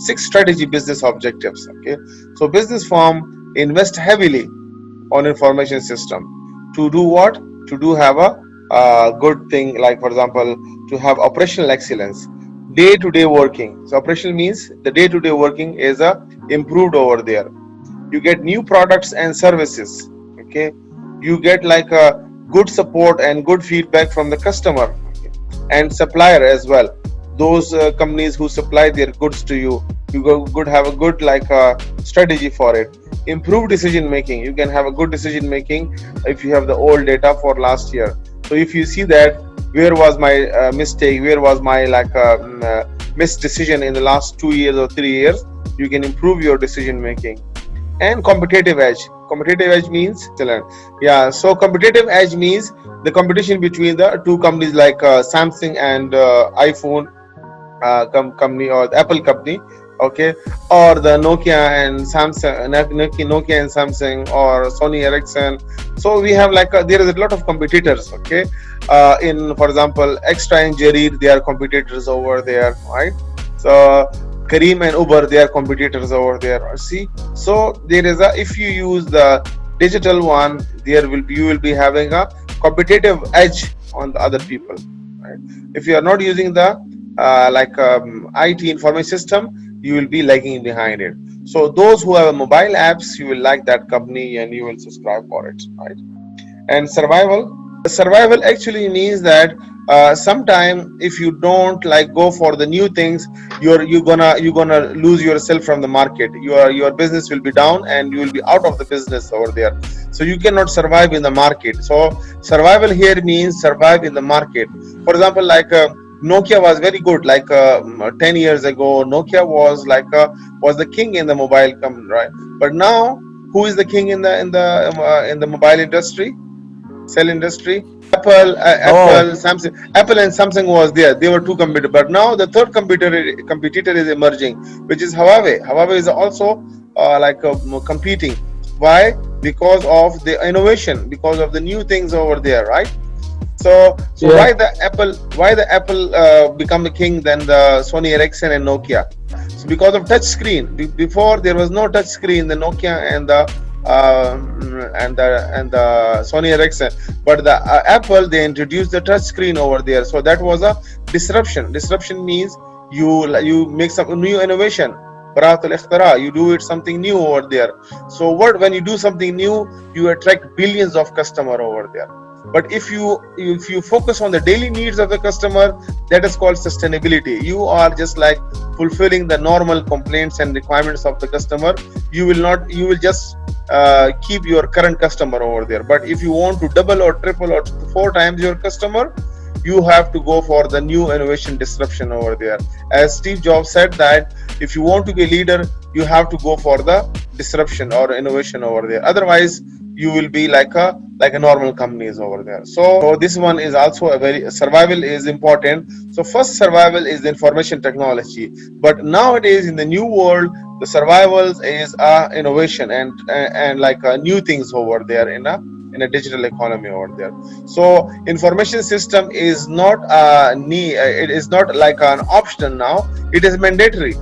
six strategy business objectives. Okay, so business firm invest heavily on information system to do what? To do have a good thing, like for example, to have operational excellence, day to day working. So operational means the day to day working is improved over there. You get new products and services. Okay, you get like a good support and good feedback from the customer, okay, and supplier as well. Those companies who supply their goods to you, could have a good like strategy for it. Improve decision making. You can have a good decision making if you have the old data for last year. So if you see that where was my mistake, where was my like missed decision in the last 2 years or 3 years, you can improve your decision making. And competitive edge. Competitive edge means excellent. Yeah, so competitive edge means the competition between the two companies like Samsung and iPhone company, or the Apple company, okay, or the Nokia and Samsung, Nokia and Samsung, or Sony Ericsson. So we have like there is a lot of competitors, okay. In for example, Extra and Jareer, they are competitors over there, right? So Kareem and Uber, they are competitors over there. See, so there is a, if you use the digital one, there will be, you will be having a competitive edge on the other people, right? If you are not using the IT information system, you will be lagging behind it. So those who have mobile apps, you will like that company and you will subscribe for it, right? And survival actually means that sometime if you don't like go for the new things, you're gonna lose yourself from the market. Your business will be down and you will be out of the business over there. So you cannot survive in the market. So survival here means survive in the market. For example, like Nokia was very good like 10 years ago. Nokia was like was the king in the mobile company, right? But now who is the king in the mobile industry, cell industry? Apple, Oh, Samsung. Apple and Samsung was there. They were two competitors. But now the third competitor is emerging, which is Huawei. Huawei is also competing. Why? Because of the innovation, because of the new things over there, right? So yeah, why the Apple become the king than the Sony Ericsson and Nokia? So because of touch screen. Before there was no touch screen, the Nokia and the Sony Ericsson, but the Apple, they introduced the touch screen over there. So that was a disruption. Disruption means you make some new innovation. Baratul Ikhtara, you do it something new over there. So what, when you do something new, you attract billions of customer over there. But if you focus on the daily needs of the customer, that is called sustainability. You are just like fulfilling the normal complaints and requirements of the customer. You will just keep your current customer over there. But if you want to double or triple or four times your customer, you have to go for the new innovation disruption over there. As Steve Jobs said that if you want to be a leader, you have to go for the disruption or innovation over there. Otherwise, you will be like a normal companies over there. So this one is also a very survival is important. So first survival is the information technology, but nowadays in the new world, the survival is innovation and like new things over there in a digital economy over there. So information system is not it is not like an option now, it is mandatory.